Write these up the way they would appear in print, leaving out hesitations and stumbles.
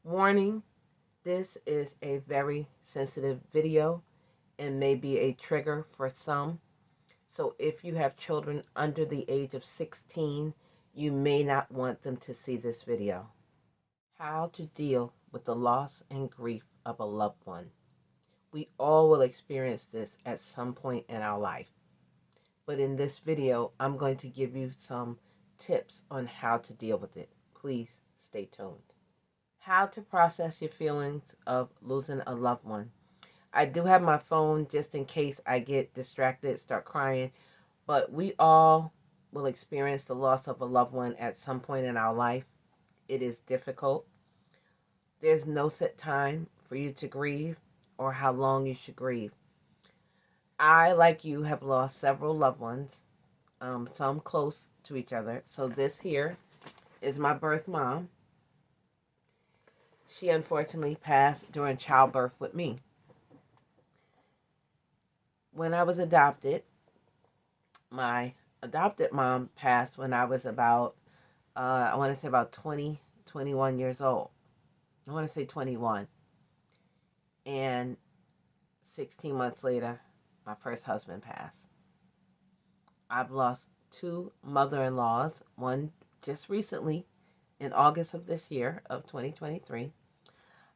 Warning, this is a very sensitive video and may be a trigger for some. So if you have children under the age of 16, you may not want them to see this video. How to deal with the loss and grief of a loved one. We all will experience this at some point in our life. But in this video, I'm going to give you some tips on how to deal with it. Please stay tuned. How to process your feelings of losing a loved one. I do have my phone just in case I get distracted, start crying, but we all will experience the loss of a loved one at some point in our life. It is difficult. There's no set time for you to grieve or how long you should grieve. I, like you, have lost several loved ones, some close to each other. So this here is my birth mom. She unfortunately passed during childbirth with me. When I was adopted, my adopted mom passed when I was about, I want to say about 20, 21 years old. I want to say 21. And 16 months later, my first husband passed. I've lost two mother-in-laws, one just recently in August of this year of 2023.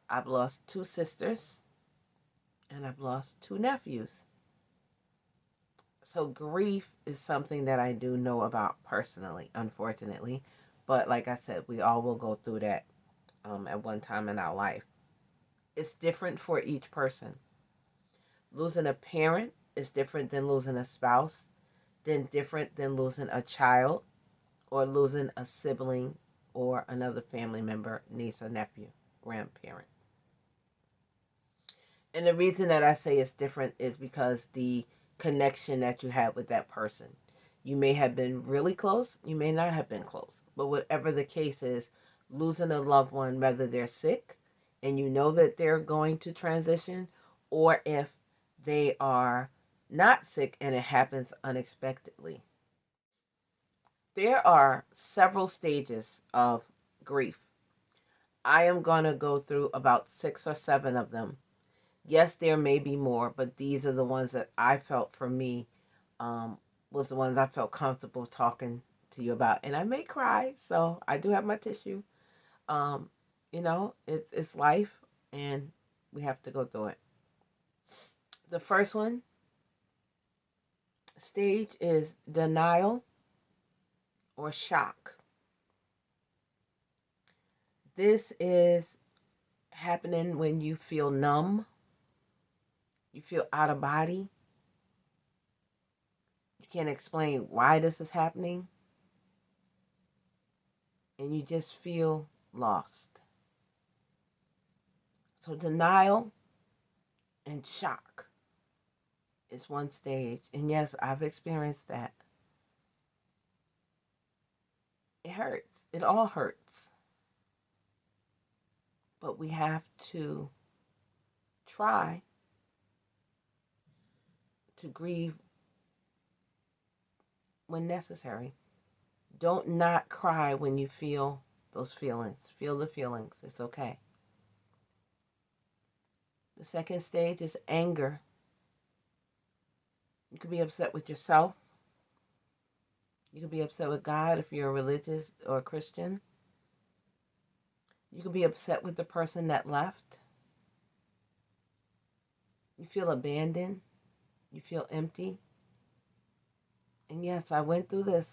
I've lost two sisters, and I've lost two nephews. So grief is something that I do know about personally, unfortunately. But like I said, we all will go through that at one time in our life. It's different for each person. Losing a parent is different than losing a spouse, then different than losing a child, or losing a sibling or another family member, niece or nephew, grandparent. And the reason that I say it's different is because the connection that you have with that person. You may have been really close, you may not have been close. But whatever the case is, losing a loved one, whether they're sick and you know that they're going to transition, or if they are not sick and it happens unexpectedly. There are several stages of grief. I am going to go through about 6 or 7 of them. Yes, there may be more, but these are the ones that I felt for me was the ones I felt comfortable talking to you about. And I may cry, so I do have my tissue. It's life, and we have to go through it. The first one stage is denial or shock. This is happening when you feel numb, you feel out of body, you can't explain why this is happening, and you just feel lost. So denial and shock is one stage. And yes, I've experienced that. It hurts. It all hurts. But we have to try to grieve when necessary. Don't not cry when you feel those feelings. Feel the feelings. It's okay. The second stage is anger. You could be upset with yourself. You could be upset with God if you're a religious or a Christian. You could be upset with the person that left. You feel abandoned. You feel empty. And yes, I went through this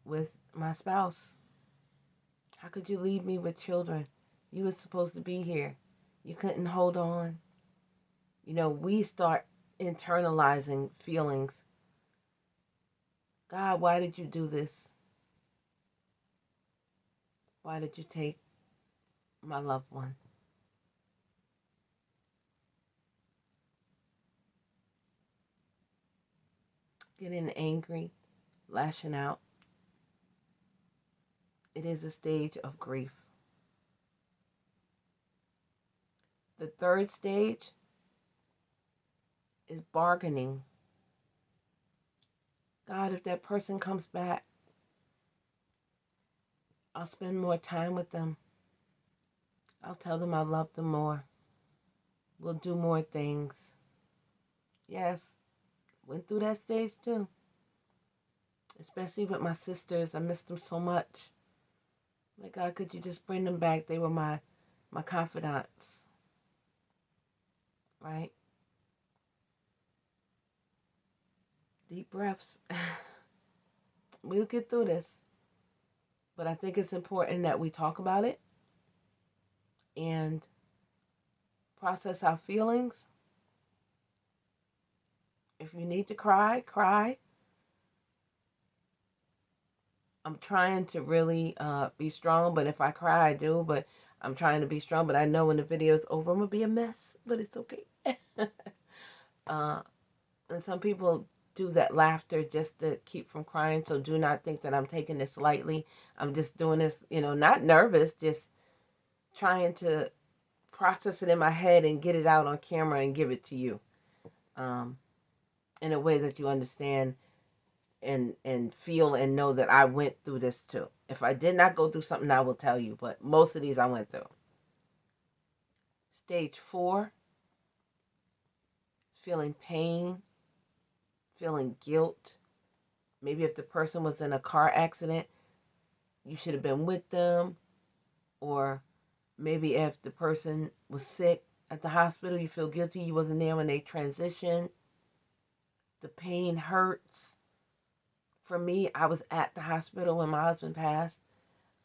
with my spouse. How could you leave me with children? You were supposed to be here. You couldn't hold on. We start internalizing feelings. God, why did you do this? Why did you take my loved one? Getting angry, lashing out. It is a stage of grief. The third stage is bargaining. God, if that person comes back, I'll spend more time with them. I'll tell them I love them more. We'll do more things. Yes, went through that stage too. Especially with my sisters. I miss them so much. Like, God, could you just bring them back? They were my confidants. Right? Deep breaths. We'll get through this. But I think it's important that we talk about it and process our feelings. If you need to cry, cry. I'm trying to really be strong, but if I cry, I do. But I'm trying to be strong, but I know when the video's over, I'm going to be a mess, but it's okay. And some people do that laughter just to keep from crying, so do not think that I'm taking this lightly. I'm just doing this, not nervous, just trying to process it in my head and get it out on camera and give it to you in a way that you understand and feel and know that I went through this too. If I did not go through something, I will tell you, but most of these I went through. Stage 4, feeling pain, feeling guilt. Maybe if the person was in a car accident, you should have been with them. Or maybe if the person was sick at the hospital, you feel guilty you wasn't there when they transitioned. The pain hurts. For me, I was at the hospital when my husband passed.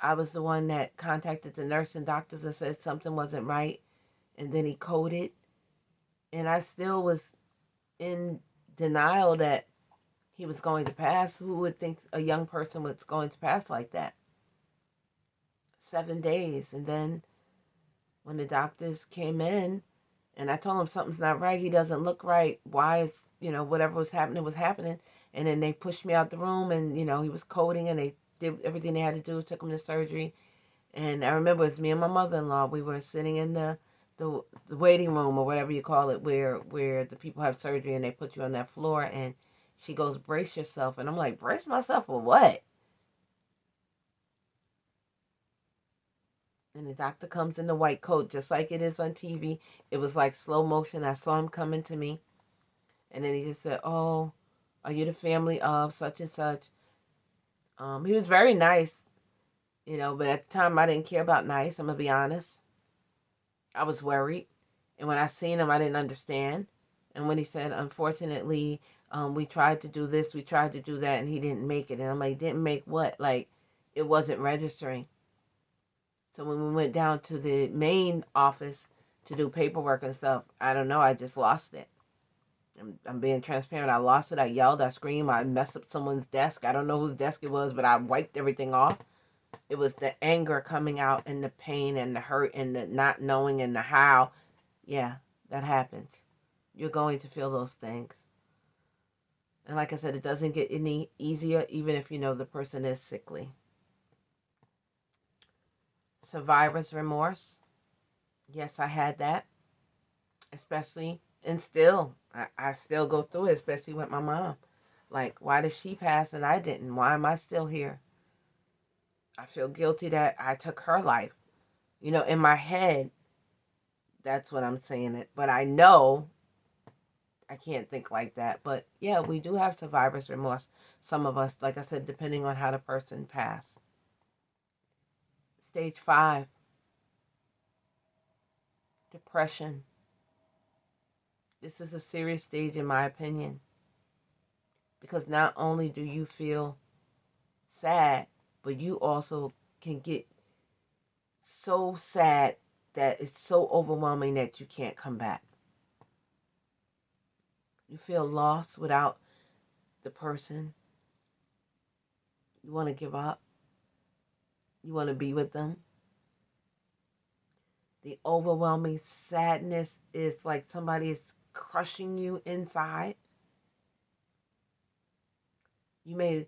I was the one that contacted the nurse and doctors and said something wasn't right. And then he coded. And I still was in denial that he was going to pass. Who would think a young person was going to pass like that? 7 days. And then when the doctors came in and I told him something's not right, he doesn't look right. Why is, whatever was happening. And then they pushed me out the room and, he was coding and they did everything they had to do, took him to surgery. And I remember it was me and my mother-in-law. We were sitting in the waiting room or whatever you call it, where the people have surgery and they put you on that floor. And she goes, brace yourself. And I'm like, brace myself for what? And the doctor comes in the white coat, just like it is on TV. It was like slow motion. I saw him coming to me. And then he just said, oh, are you the family of such and such? He was very nice, but at the time I didn't care about nice. I'm going to be honest. I was worried. And when I seen him, I didn't understand. And when he said, unfortunately, we tried to do this, we tried to do that, and he didn't make it. And I'm like, didn't make what? Like, it wasn't registering. So when we went down to the main office to do paperwork and stuff, I don't know, I just lost it. I'm being transparent. I lost it. I yelled, I screamed, I messed up someone's desk. I don't know whose desk it was, but I wiped everything off. It was the anger coming out and the pain and the hurt and the not knowing and the how. Yeah, that happens. You're going to feel those things. And like I said, it doesn't get any easier even if you know the person is sickly. Survivor's remorse. Yes, I had that. Especially, and still, I still go through it, especially with my mom. Like, why did she pass and I didn't? Why am I still here? I feel guilty that I took her life. In my head, that's what I'm saying it. But I know I can't think like that. But yeah, we do have survivor's remorse. Some of us, like I said, depending on how the person passed. Stage 5, depression. This is a serious stage in my opinion. Because not only do you feel sad, but you also can get so sad that it's so overwhelming that you can't come back. You feel lost without the person. You want to give up. You want to be with them. The overwhelming sadness is like somebody is crushing you inside. You may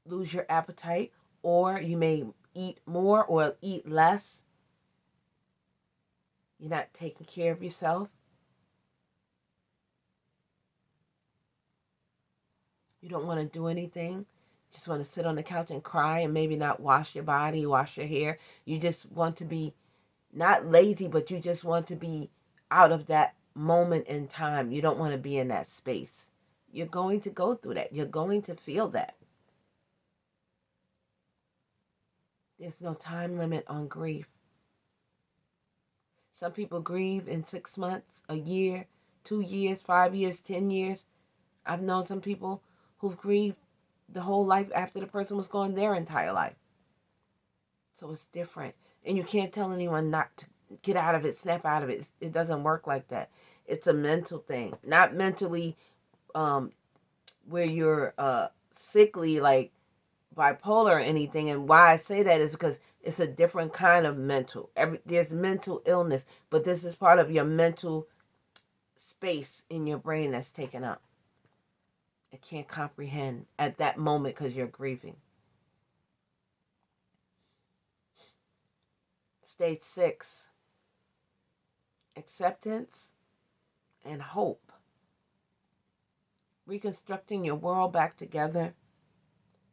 lose your appetite, or you may eat more or eat less. You're not taking care of yourself. You don't want to do anything. You just want to sit on the couch and cry and maybe not wash your body, wash your hair. You just want to be Not lazy, but you just want to be out of that moment in time. You don't want to be in that space. You're going to go through that. You're going to feel that. There's no time limit on grief. Some people grieve in 6 months, a year, 2 years, 5 years, 10 years. I've known some people who've grieved the whole life after the person was gone, their entire life. So it's different. And you can't tell anyone not to get out of it, snap out of it. It doesn't work like that. It's a mental thing. Not mentally where you're sickly, like bipolar or anything. And why I say that is because it's a different kind of mental. There's mental illness, but this is part of your mental space in your brain that's taken up. It can't comprehend at that moment because you're grieving. Stage 6, acceptance and hope. Reconstructing your world back together,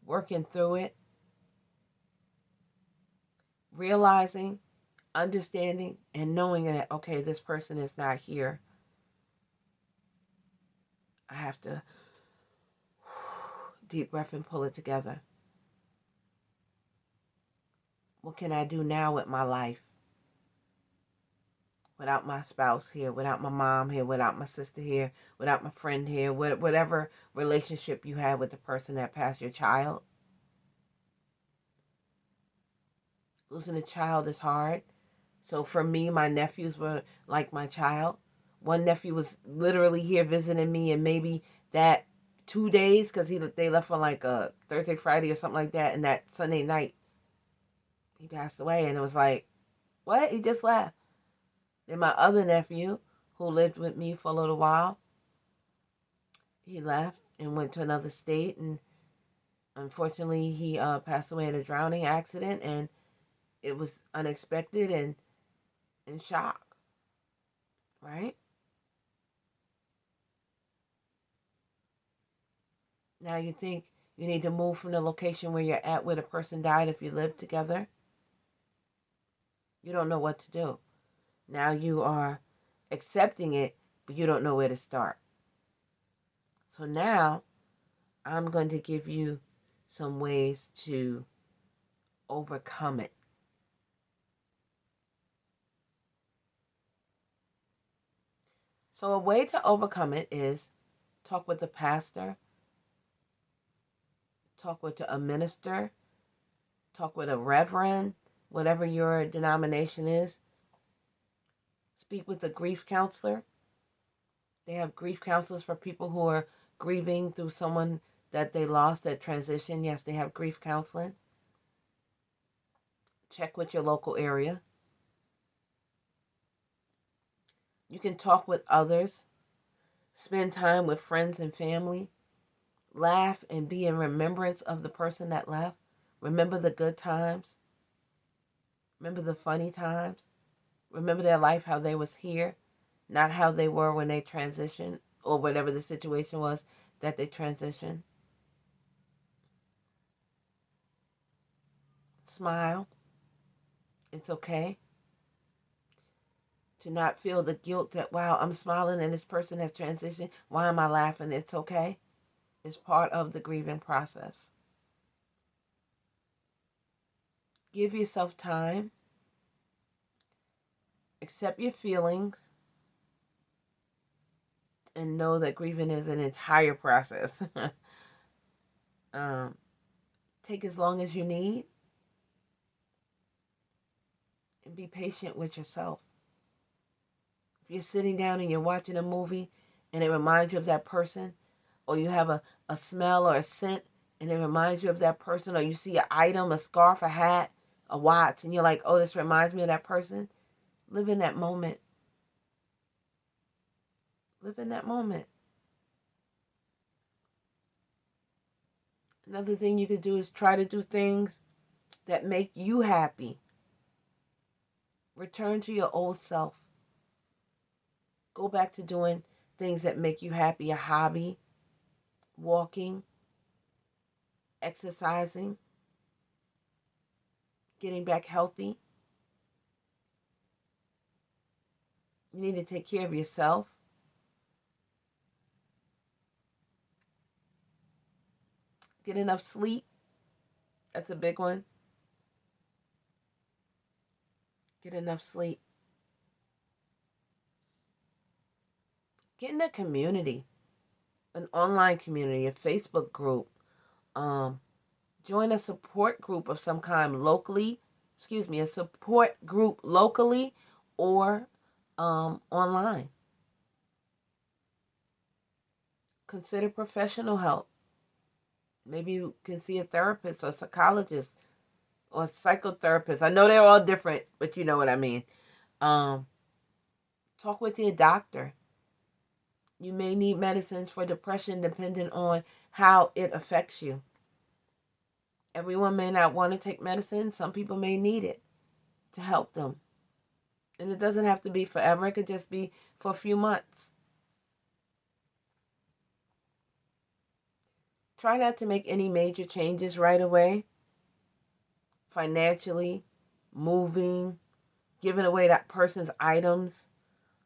working through it, realizing, understanding, and knowing that, okay, this person is not here. I have to deep breath and pull it together. What can I do now with my life? Without my spouse here, without my mom here, without my sister here, without my friend here, whatever relationship you have with the person that passed, your child. Losing a child is hard. So for me, my nephews were like my child. One nephew was literally here visiting me, and maybe that 2 days, because they left on like a Thursday, Friday or something like that, and that Sunday night, he passed away, and it was like, what? He just left. Then my other nephew, who lived with me for a little while, he left and went to another state, and unfortunately he passed away in a drowning accident, and it was unexpected and in shock, right? Now you think you need to move from the location where you're at, where the person died, if you live together. You don't know what to do. Now you are accepting it, but you don't know where to start. So now I'm going to give you some ways to overcome it. So a way to overcome it is talk with the pastor, talk with a minister, talk with a reverend, whatever your denomination is. Speak with a grief counselor. They have grief counselors for people who are grieving through someone that they lost at transition. Yes, they have grief counseling. Check with your local area. You can talk with others. Spend time with friends and family. Laugh and be in remembrance of the person that left. Remember the good times. Remember the funny times. Remember their life, how they was here, not how they were when they transitioned, or whatever the situation was that they transitioned. Smile. It's okay to not feel the guilt that, wow, I'm smiling and this person has transitioned. Why am I laughing? It's okay. It's part of the grieving process. Give yourself time. Accept your feelings. And know that grieving is an entire process. Take as long as you need. And be patient with yourself. If you're sitting down and you're watching a movie and it reminds you of that person, or you have a smell or a scent and it reminds you of that person, or you see an item, a scarf, a hat, a watch, and you're like, oh, this reminds me of that person, live in that moment. Live in that moment. Another thing you could do is try to do things that make you happy. Return to your old self. Go back to doing things that make you happy, a hobby, walking, exercising, getting back healthy. You need to take care of yourself. Get enough sleep. That's a big one. Get enough sleep. Get in a community, an online community, a Facebook group. Join a support group of some kind locally. A support group locally or online. Consider professional help. Maybe you can see a therapist or psychologist or psychotherapist. I know they're all different, but you know what I mean. Talk with your doctor. You may need medicines for depression depending on how it affects you. Everyone may not want to take medicine. Some people may need it to help them. And it doesn't have to be forever. It could just be for a few months. Try not to make any major changes right away. Financially, moving, giving away that person's items.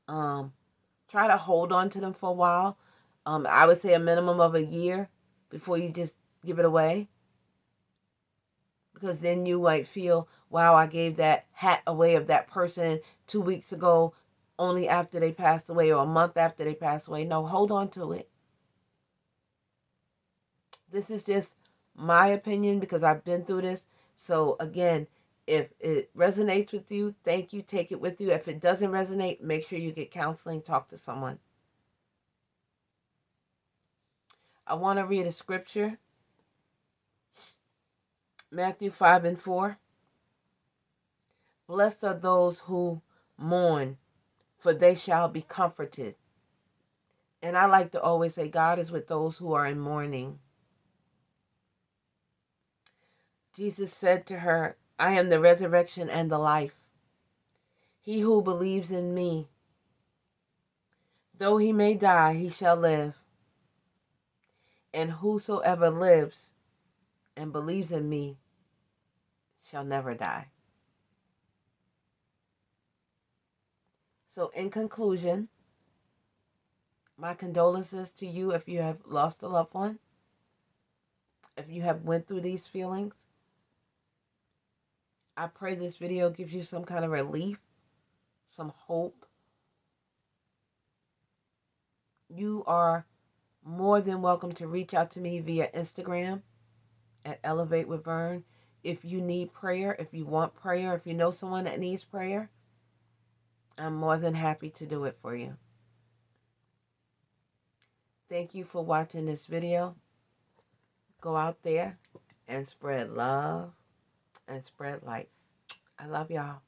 Try to hold on to them for a while. I would say a minimum of a year before you just give it away. Because then you might feel, wow, I gave that hat away of that person 2 weeks ago only after they passed away or a month after they passed away. No, hold on to it. This is just my opinion because I've been through this. So again, if it resonates with you, thank you, take it with you. If it doesn't resonate, make sure you get counseling, talk to someone. I want to read a scripture. Matthew 5:4. Blessed are those who mourn, for they shall be comforted. And I like to always say, God is with those who are in mourning. Jesus said to her, I am the resurrection and the life. He who believes in me, though he may die, he shall live. And whosoever lives and believes in me shall never die. So in conclusion, my condolences to you if you have lost a loved one, if you have went through these feelings. I pray this video gives you some kind of relief, some hope. You are more than welcome to reach out to me via Instagram at Elevate with Vern. If you need prayer, if you want prayer, if you know someone that needs prayer, I'm more than happy to do it for you. Thank you for watching this video. Go out there and spread love and spread light. I love y'all.